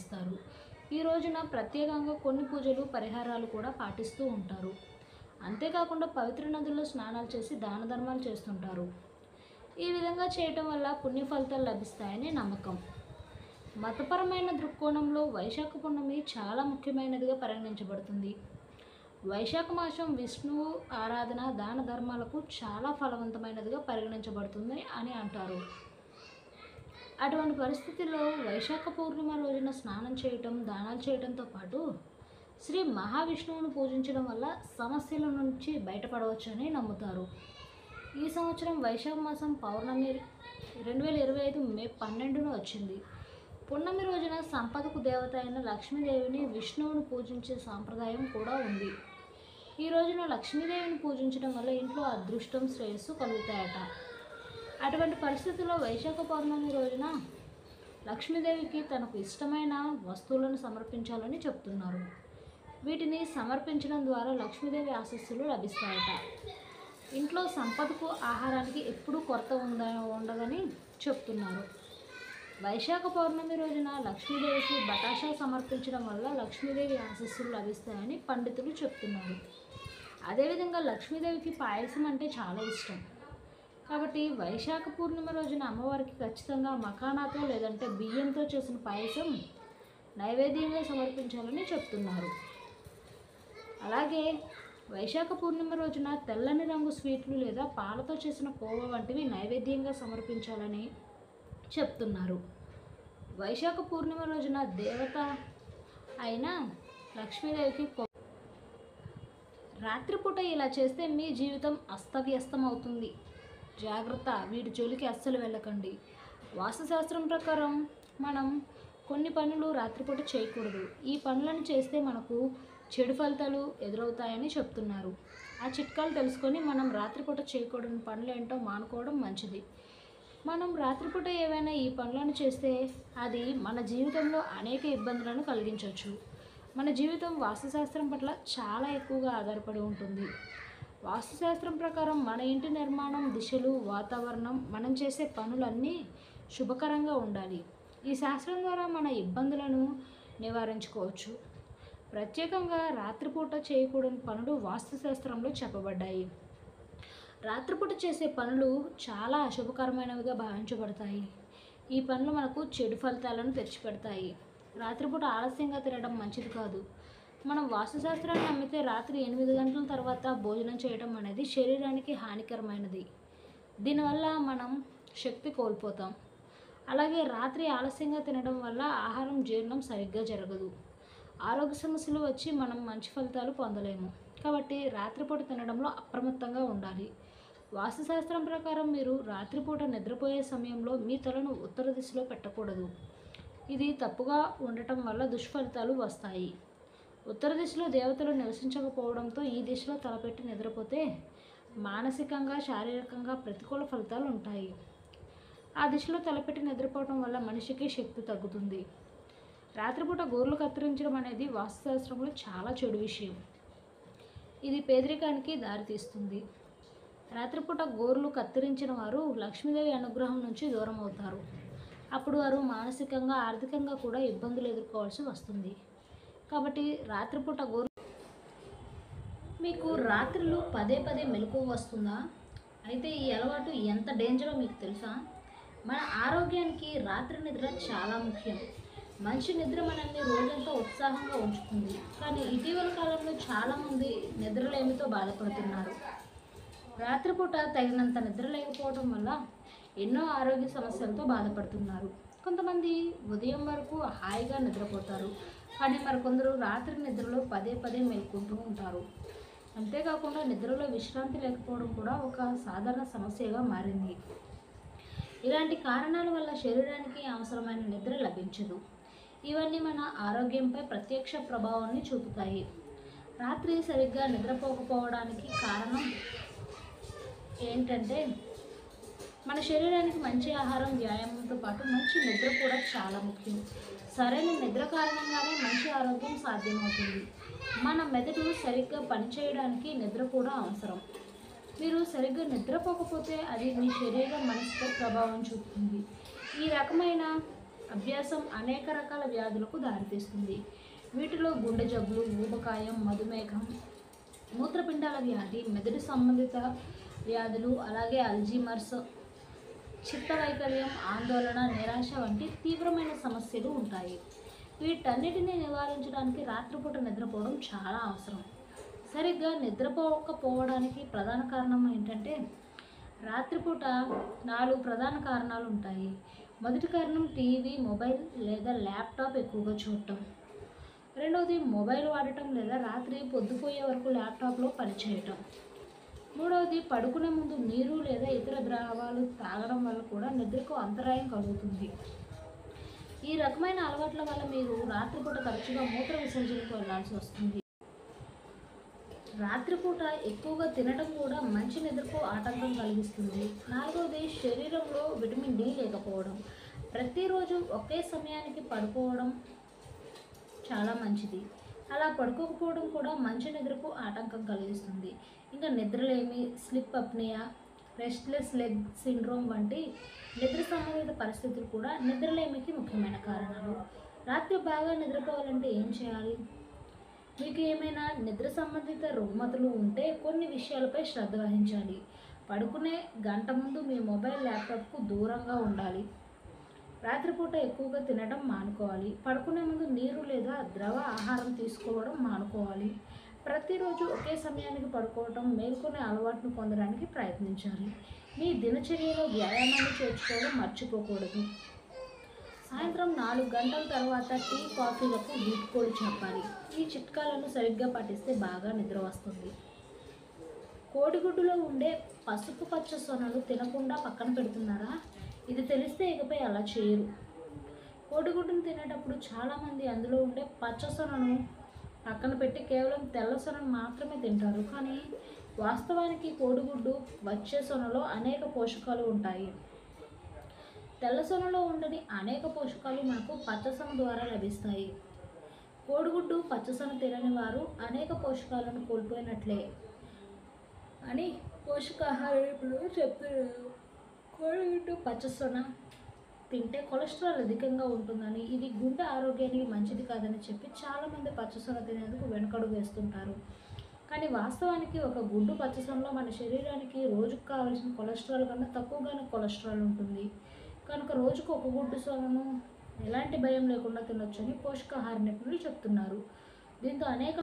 ఇస్తారు. ఈ రోజున ప్రత్యేకంగా కొన్ని పూజలు పరిహారాలు కూడా పాటిస్తూ ఉంటారు. అంతేకాకుండా పవిత్ర నదుల్లో స్నానాలు చేసి దాన ధర్మాలు చేస్తుంటారు. ఈ విధంగా చేయటం వల్ల పుణ్య ఫలితాలు లభిస్తాయని నమ్మకం. మతపరమైన దృక్కోణంలో వైశాఖ పున్నమి చాలా ముఖ్యమైనదిగా పరిగణించబడుతుంది. వైశాఖ మాసం విష్ణువు ఆరాధన దాన ధర్మాలకు చాలా ఫలవంతమైనదిగా పరిగణించబడుతుంది అని అంటారు. అటువంటి పరిస్థితుల్లో వైశాఖ పౌర్ణిమ రోజున స్నానం చేయటం, దానాలు చేయడంతో పాటు శ్రీ మహావిష్ణువును పూజించడం వల్ల సమస్యల నుంచి బయటపడవచ్చని నమ్ముతారు. ఈ సంవత్సరం వైశాఖ మాసం పౌర్ణమి 2025 మే 12న వచ్చింది. పున్నమి రోజున సంపదకు దేవత అయిన లక్ష్మీదేవిని, విష్ణువును పూజించే సాంప్రదాయం కూడా ఉంది. ఈ రోజున లక్ష్మీదేవిని పూజించడం వల్ల ఇంట్లో అదృష్టం, శ్రేయస్సు కలుగుతాయట. అటువంటి పరిస్థితుల్లో వైశాఖ పౌర్ణమి రోజున లక్ష్మీదేవికి తనకు ఇష్టమైన వస్తువులను సమర్పించాలని చెప్తున్నారు. వీటిని సమర్పించడం ద్వారా లక్ష్మీదేవి ఆశీస్సులు లభిస్తాయట. ఇంట్లో సంపదకు, ఆహారానికి ఎప్పుడూ కొరత ఉండదని చెప్తున్నారు. వైశాఖ పౌర్ణమి రోజున లక్ష్మీదేవికి బటాషా సమర్పించడం వల్ల లక్ష్మీదేవి ఆశీస్సులు లభిస్తాయని పండితులు చెప్తున్నారు. అదేవిధంగా లక్ష్మీదేవికి పాయసం అంటే చాలా ఇష్టం. కాబట్టి వైశాఖ పూర్ణిమ రోజున అమ్మవారికి ఖచ్చితంగా మకానాతో లేదంటే బియ్యంతో చేసిన పాయసం నైవేద్యంగా సమర్పించాలని చెప్తున్నారు. అలాగే వైశాఖ పూర్ణిమ రోజున తెల్లని రంగు స్వీట్లు లేదా పాలతో చేసిన కోవా వంటివి నైవేద్యంగా సమర్పించాలని చెప్తున్నారు. వైశాఖ పూర్ణిమ రోజున దేవత అయిన లక్ష్మీదేవికి రాత్రిపూట ఇలా చేస్తే మీ జీవితం అస్తవ్యస్తం అవుతుంది, జాగ్రత్త, వీటి జోలికి అస్సలు వెళ్ళకండి. వాస్తుశాస్త్రం ప్రకారం మనం కొన్ని పనులు రాత్రిపూట చేయకూడదు. ఈ పనులను చేస్తే మనకు చెడు ఫలితాలు ఎదురవుతాయని చెప్తున్నారు. ఆ చిట్కాలు తెలుసుకొని మనం రాత్రిపూట చేయకూడని పనులు ఏంటో మానుకోవడం మంచిది. మనం రాత్రిపూట ఏవైనా ఈ పనులను చేస్తే అది మన జీవితంలో అనేక ఇబ్బందులను కలిగించవచ్చు. మన జీవితం వాస్తుశాస్త్రం పట్ల చాలా ఎక్కువగా ఆధారపడి ఉంటుంది. వాస్తుశాస్త్రం ప్రకారం మన ఇంటి నిర్మాణం, దిశలు, వాతావరణం, మనం చేసే పనులన్నీ శుభకరంగా ఉండాలి. ఈ శాస్త్రం ద్వారా మన ఇబ్బందులను నివారించుకోవచ్చు. ప్రత్యేకంగా రాత్రిపూట చేయకూడని పనులు వాస్తుశాస్త్రంలో చెప్పబడ్డాయి. రాత్రిపూట చేసే పనులు చాలా అశుభకరమైనవిగా భావించబడతాయి. ఈ పనులు మనకు చెడు ఫలితాలను తెచ్చిపెడతాయి. రాత్రిపూట ఆలస్యంగా తినడం మంచిది కాదు. మనం వాస్తుశాస్త్రాన్ని నమ్మితే రాత్రి 8 గంటల తర్వాత భోజనం చేయడం అనేది శరీరానికి హానికరమైనది. దీనివల్ల మనం శక్తి కోల్పోతాం. అలాగే రాత్రి ఆలస్యంగా తినడం వల్ల ఆహారం జీర్ణం సరిగ్గా జరగదు. ఆరోగ్య సమస్యలు వచ్చి మనం మంచి ఫలితాలు పొందలేము. కాబట్టి రాత్రిపూట తినడంలో అప్రమత్తంగా ఉండాలి. వాస్తుశాస్త్రం ప్రకారం మీరు రాత్రిపూట నిద్రపోయే సమయంలో మీ తలను ఉత్తర దిశలో పెట్టకూడదు. ఇది తప్పుగా ఉండటం వల్ల దుష్ఫలితాలు వస్తాయి. ఉత్తర దిశలో దేవతలు నివసించకపోవడంతో ఈ దిశలో తలపెట్టి నిద్రపోతే మానసికంగా, శారీరకంగా ప్రతికూల ఫలితాలు ఉంటాయి. ఆ దిశలో తలపెట్టి నిద్రపోవడం వల్ల మనిషికి శక్తి తగ్గుతుంది. రాత్రిపూట గోర్లు కత్తిరించడం అనేది వాస్తుశాస్త్రంలో చాలా చెడు విషయం. ఇది పేదరికానికి దారితీస్తుంది. రాత్రిపూట గోర్లు కత్తిరించిన వారు లక్ష్మీదేవి అనుగ్రహం నుంచి దూరం అవుతారు. అప్పుడు వారు మానసికంగా, ఆర్థికంగా కూడా ఇబ్బందులు ఎదుర్కోవాల్సి వస్తుంది. కాబట్టి రాత్రిపూట మీకు రాత్రులు పదే పదే మెలకువ వస్తుందా? అయితే ఈ అలవాటు ఎంత డేంజరో మీకు తెలుసా? మన ఆరోగ్యానికి రాత్రి నిద్ర చాలా ముఖ్యం. మంచి నిద్ర మనల్ని రోజంతా ఉత్సాహంగా ఉంచుతుంది. కానీ ఇటీవల కాలంలో చాలామంది నిద్రలేమితో బాధపడుతున్నారు. రాత్రిపూట తగినంత నిద్ర లేకపోవడం వల్ల ఎన్నో ఆరోగ్య సమస్యలతో బాధపడుతున్నారు. కొంతమంది ఉదయం వరకు హాయిగా నిద్రపోతారు, కానీ మరికొందరు రాత్రి నిద్రలో పదే పదే మేల్కొంటూ ఉంటారు. అంతేకాకుండా నిద్రలో విశ్రాంతి లేకపోవడం కూడా ఒక సాధారణ సమస్యగా మారింది. ఇలాంటి కారణాల వల్ల శరీరానికి అవసరమైన నిద్ర లభించదు. ఇవన్నీ మన ఆరోగ్యంపై ప్రత్యక్ష ప్రభావాన్ని చూపుతాయి. రాత్రి సరిగ్గా నిద్రపోకపోవడానికి కారణం ఏంటంటే మన శరీరానికి మంచి ఆహారం, వ్యాయామంతో పాటు మంచి నిద్ర కూడా చాలా ముఖ్యం. సరైన నిద్ర కారణంగానే మంచి ఆరోగ్యం సాధ్యమవుతుంది. మన మెదడు సరిగ్గా పనిచేయడానికి నిద్ర కూడా అవసరం. మీరు సరిగ్గా నిద్రపోకపోతే అది మీ శరీరం, మనసుపై ప్రభావం చూపుతుంది. ఈ రకమైన అభ్యాసం అనేక రకాల వ్యాధులకు దారితీస్తుంది. వీటిలో గుండె జబ్బులు, ఊబకాయం, మధుమేహం, మూత్రపిండాల వ్యాధి, మెదడు సంబంధిత వ్యాధులు, అలాగే అల్జీమర్స్, చిత్తవైకల్యం, ఆందోళన, నిరాశ వంటి తీవ్రమైన సమస్యలు ఉంటాయి. వీటన్నిటిని నివారించడానికి రాత్రిపూట నిద్రపోవడం చాలా అవసరం. సరిగ్గా నిద్రపోకపోవడానికి ప్రధాన కారణం ఏంటంటే రాత్రిపూట 4 ప్రధాన కారణాలు ఉంటాయి. మొదటి కారణం టీవీ, మొబైల్ లేదా ల్యాప్టాప్ ఎక్కువగా చూడటం. రెండవది మొబైల్ వాడటం లేదా రాత్రి పొద్దుపోయే వరకు ల్యాప్టాప్లో పనిచేయటం. మూడవది పడుకునే ముందు నీరు లేదా ఇతర ద్రవాలు తాగడం వల్ల కూడా నిద్రకు అంతరాయం కలుగుతుంది. ఈ రకమైన అలవాట్ల వల్ల మీరు రాత్రిపూట తరచుగా మూత్ర విసర్జనకు వెళ్లాల్సి వస్తుంది. రాత్రిపూట ఎక్కువగా తినడం కూడా మంచి నిద్రకు ఆటంకం కలిగిస్తుంది. నాలుగవది శరీరంలో విటమిన్ డి లేకపోవడం. ప్రతిరోజు ఒకే సమయానికి పడుకోవడం చాలా మంచిది. అలా పడుకోకపోవడం కూడా మంచి నిద్రకు ఆటంకం కలిగిస్తుంది. ఇంకా నిద్రలేమి, sleep apnea, restless leg syndrome వంటి నిద్ర సంబంధిత పరిస్థితులు కూడా నిద్రలేమికి ముఖ్యమైన కారణాలు. రాత్రి బాగా నిద్రపోవాలంటే ఏం చేయాలి? మీకు ఏమైనా నిద్ర సంబంధిత రుగ్మతలు ఉంటే కొన్ని విషయాలపై శ్రద్ధ వహించాలి. పడుకునే గంట ముందు మీ మొబైల్, ల్యాప్టాప్కు దూరంగా ఉండాలి. రాత్రిపూట ఎక్కువగా తినడం మానుకోవాలి. పడుకునే ముందు నీరు లేదా ద్రవ ఆహారం తీసుకోవడం మానుకోవాలి. ప్రతిరోజు ఒకే సమయానికి పడుకోవడం, మేల్కొనే అలవాటును పొందడానికి ప్రయత్నించాలి. మీ దినచర్యలో వ్యాయామాన్ని చేర్చుకోవడం మర్చిపోకూడదు. సాయంత్రం 4 గంటల తర్వాత టీ, కాఫీలకు వీడ్కోలు చెప్పాలి. ఈ చిట్కాలను సరిగ్గా పాటిస్తే బాగా నిద్ర వస్తుంది. కోడిగుడ్డులో ఉండే పసుపు పచ్చ సొనలు తినకుండా పక్కన పెడుతున్నారా? ఇది తెలిస్తే ఇకపై అలా చేయరు. కోడిగుడ్డును తినేటప్పుడు చాలామంది అందులో ఉండే పచ్చ సొనను పక్కన పెట్టి కేవలం తెల్ల సొనను మాత్రమే తింటారు. కానీ వాస్తవానికి కోడిగుడ్డు వచ్చే సొనలో అనేక పోషకాలు ఉంటాయి. తెల్ల సొనలో ఉండని అనేక పోషకాలు మనకు పచ్చసొన ద్వారా లభిస్తాయి. కోడిగుడ్డు పచ్చసొన తినని వారు అనేక పోషకాలను కోల్పోయినట్లే అని పోషకాహార నిపుణులు చెప్తున్నారు. కోడిగుడ్డు పచ్చసొన తింటే కొలెస్ట్రాల్ అధికంగా ఉంటుందని, ఇది గుండె ఆరోగ్యానికి మంచిది కాదని చెప్పి చాలామంది పచ్చసొన తినేందుకు వెనకడుగు వేస్తుంటారు. కానీ వాస్తవానికి ఒక గుడ్డు పచ్చసొనలో మన శరీరానికి రోజుకు కావాల్సిన కొలెస్ట్రాల్ కన్నా తక్కువగానే కొలెస్ట్రాల్ ఉంటుంది. కనుక రోజుకు ఒక గుడ్డు సొనను ఎలాంటి భయం లేకుండా తినొచ్చని పోషకాహార నిపుణులు చెప్తున్నారు. దీంతో అనేక